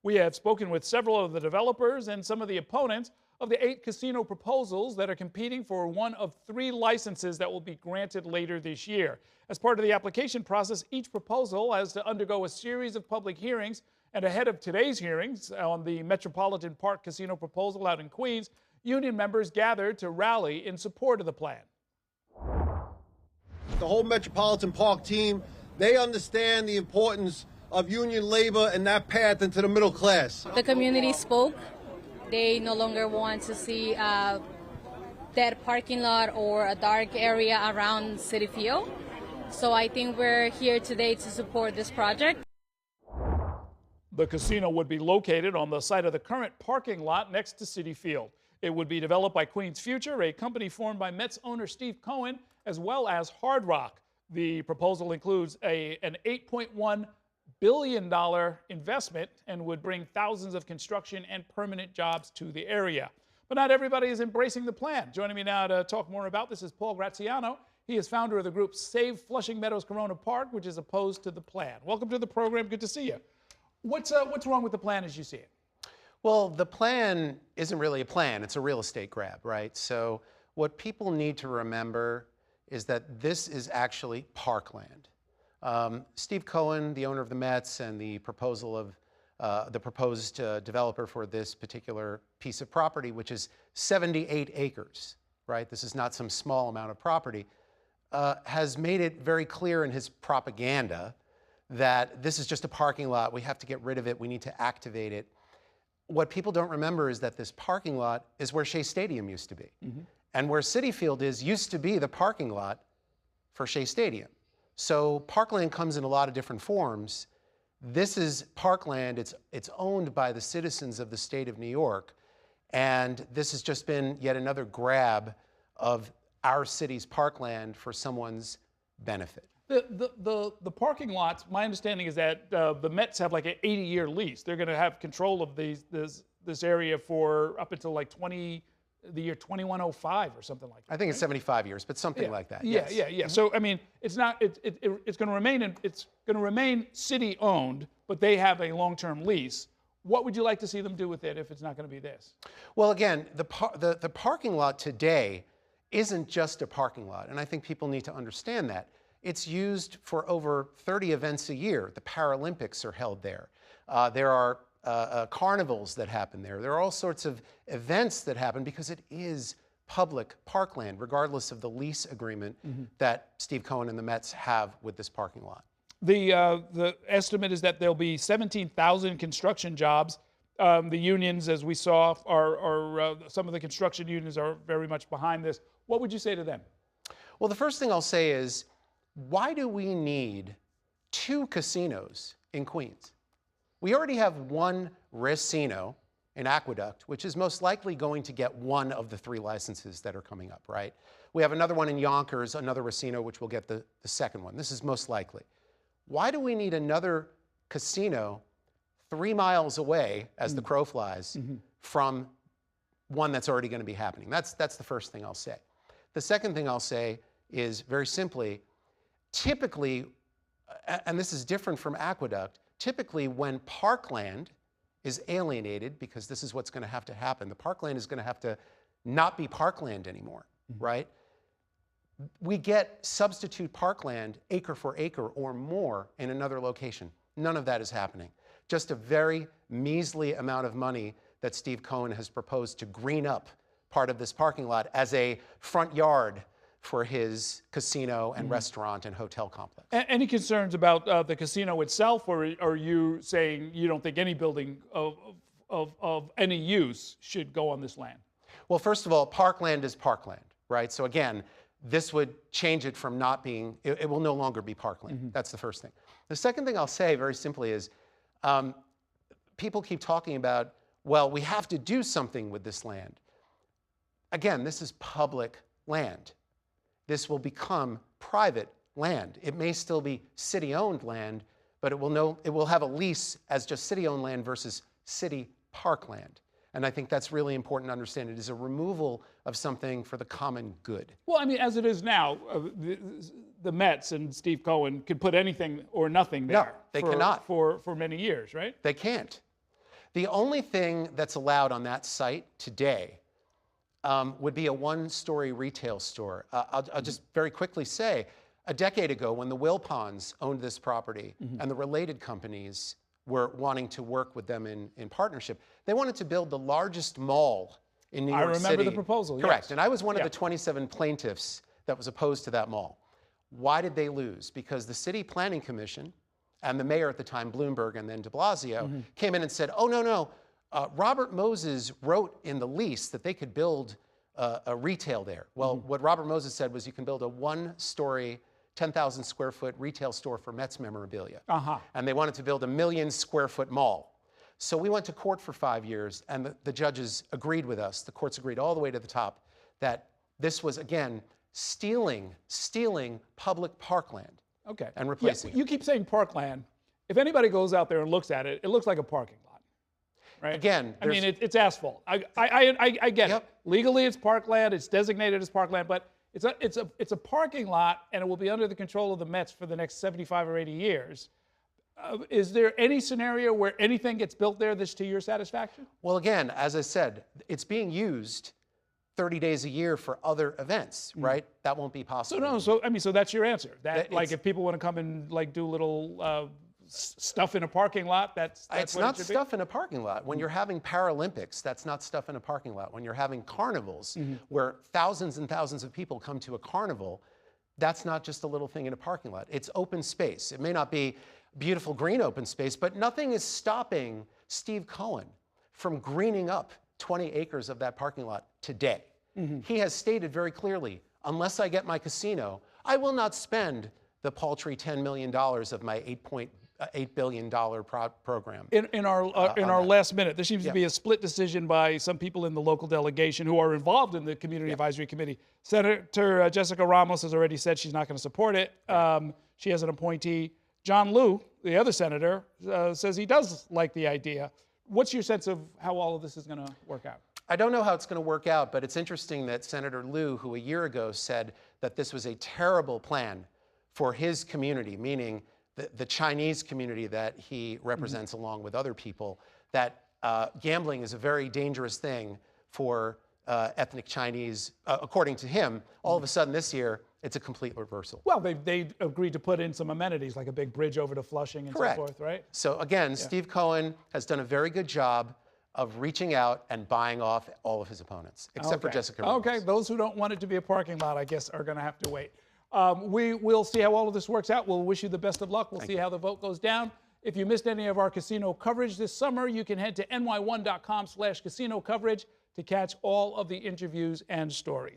We have spoken with several of the developers and some of the opponents of the 8 casino proposals that are competing for one of 3 licenses that will be granted later this year. As part of the application process, each proposal has to undergo a series of public hearings, and ahead of today's hearings on the Metropolitan Park casino proposal out in Queens, union members gathered to rally in support of the plan. The whole Metropolitan Park team, they understand the importance of union labor and that path into the middle class. The community spoke. They no longer want to see a dead parking lot or a dark area around Citi Field. So I think we're here today to support this project. The casino would be located on the site of the current parking lot next to Citi Field. It would be developed by Queens Future, a company formed by Mets owner Steve Cohen, as well as Hard Rock. The proposal includes an $8.1 billion investment and would bring thousands of construction and permanent jobs to the area. But not everybody is embracing the plan. Joining me now to talk more about this is Paul Graziano. He is founder of the group Save Flushing Meadows-Corona Park, which is opposed to the plan. Welcome to the program. Good to see you. What's wrong with the plan as you see it? Well, the plan isn't really a plan. It's a real estate grab, right? So what people need to remember is that this is actually parkland. Steve Cohen, the owner of the Mets, and the proposal of the proposed developer for this particular piece of property, which is 78 acres, right? This is not some small amount of property, has made it very clear in his propaganda that this is just a parking lot. We have to get rid of it. We need to activate it. What people don't remember is that this parking lot is where Shea Stadium used to be. Mm-hmm. And where Citi Field is used to be the parking lot for Shea Stadium. So parkland comes in a lot of different forms. This is parkland. It's owned by the citizens of the state of New York. And this has just been yet another grab of our city's parkland for someone's benefit. The parking lots, my understanding is that the Mets have like an 80-year lease. They're going to have control of this area for up until like the year 2105 or something like that. I think it's 75 years, but something like that. Yeah, yes. yeah. So I mean, it's not. It's going to remain city owned, but they have a long-term lease. What would you like to see them do with it if it's not going to be this? Well, again, the parking lot today isn't just a parking lot, and I think people need to understand that. It's used for over 30 events a year. The Paralympics are held there. There are carnivals that happen there. There are all sorts of events that happen because it is public parkland, regardless of the lease agreement that Steve Cohen and the Mets have with this parking lot. The estimate is that there'll be 17,000 construction jobs. The unions, as we saw, are some of the construction unions are very much behind this. What would you say to them? Well, the first thing I'll say is, why do we need 2 casinos in Queens? We already have one racino in Aqueduct, which is most likely going to get one of the 3 licenses that are coming up, right? We have another one in Yonkers, another racino, which will get the second one. This is most likely. Why do we need another casino 3 miles away, as the crow flies, from one that's already going to be happening? That's the first thing I'll say. The second thing I'll say is, very simply, typically, and this is different from Aqueduct, typically when parkland is alienated, because this is what's going to have to happen, the parkland is going to have to not be parkland anymore, right? We get substitute parkland acre for acre or more in another location. None of that is happening. Just a very measly amount of money that Steve Cohen has proposed to green up part of this parking lot as a front yard for his casino and restaurant and hotel complex. Any concerns about the casino itself, or are you saying you don't think any building of any use should go on this land? Well, first of all, parkland is parkland, right? So again, this would change it from not being, it will no longer be parkland. That's the first thing. The second thing I'll say very simply is, people keep talking about, well, we have to do something with this land. Again, this is public land. This will become private land. It may still be city-owned land, but it will have a lease as just city-owned land versus city parkland. And I think that's really important to understand. It is a removal of something for the common good. Well, I mean, as it is now, the Mets and Steve Cohen could put anything or nothing there. No, they cannot. For many years, right? They can't. The only thing that's allowed on that site today would be a one-story retail store. I'll just very quickly say, a decade ago, when the Wilpons owned this property and the related companies were wanting to work with them in partnership, they wanted to build the largest mall in New York City. I remember the proposal, Correct. yes. And I was one of the 27 plaintiffs that was opposed to that mall. Why did they lose? Because the City Planning Commission and the mayor at the time, Bloomberg, and then de Blasio, came in and said, oh, no, Robert Moses wrote in the lease that they could build a retail there. Well, what Robert Moses said was you can build a one-story, 10,000 square foot retail store for Mets memorabilia. And they wanted to build a 1 million square foot mall. So we went to court for 5 years, and the judges agreed with us. The courts agreed all the way to the top that this was, again, stealing public parkland. Okay. And replacing it. You keep saying parkland. If anybody goes out there and looks at it, it looks like a parking lot, right? Again, I mean, it's asphalt. I get it. Legally, it's parkland. It's designated as parkland, but it's a parking lot, and it will be under the control of the Mets for the next 75 or 80 years. Is there any scenario where anything gets built there that's to your satisfaction? Well, again, as I said, it's being used 30 days a year for other events, right? That won't be possible. So that's your answer. That like if people want to come and like do little stuff in a parking lot, that's it's what not it should stuff in a parking lot. When you're having Paralympics, that's not stuff in a parking lot. When you're having carnivals, where thousands and thousands of people come to a carnival, that's not just a little thing in a parking lot. It's open space. It may not be beautiful green open space, but nothing is stopping Steve Cohen from greening up 20 acres of that parking lot today. He has stated very clearly, unless I get my casino, I will not spend the paltry $10 million of my $8 billion program. In our last minute, there seems to be a split decision by some people in the local delegation who are involved in the Community Advisory Committee. Senator Jessica Ramos has already said she's not going to support it. She has an appointee. John Liu, the other senator, says he does like the idea. What's your sense of how all of this is going to work out? I don't know how it's going to work out, but it's interesting that Senator Liu, who a year ago said that this was a terrible plan for his community, meaning the Chinese community that he represents along with other people, that gambling is a very dangerous thing for ethnic Chinese, according to him. All of a sudden this year, it's a complete reversal. Well, they agreed to put in some amenities, like a big bridge over to Flushing and so forth, right? So again, Steve Cohen has done a very good job of reaching out and buying off all of his opponents, except for Jessica Ramos. Okay, those who don't want it to be a parking lot, I guess, are going to have to wait. We will see how all of this works out. We'll wish you the best of luck. We'll see how the vote goes down. If you missed any of our casino coverage this summer, you can head to ny1.com/casino coverage to catch all of the interviews and stories.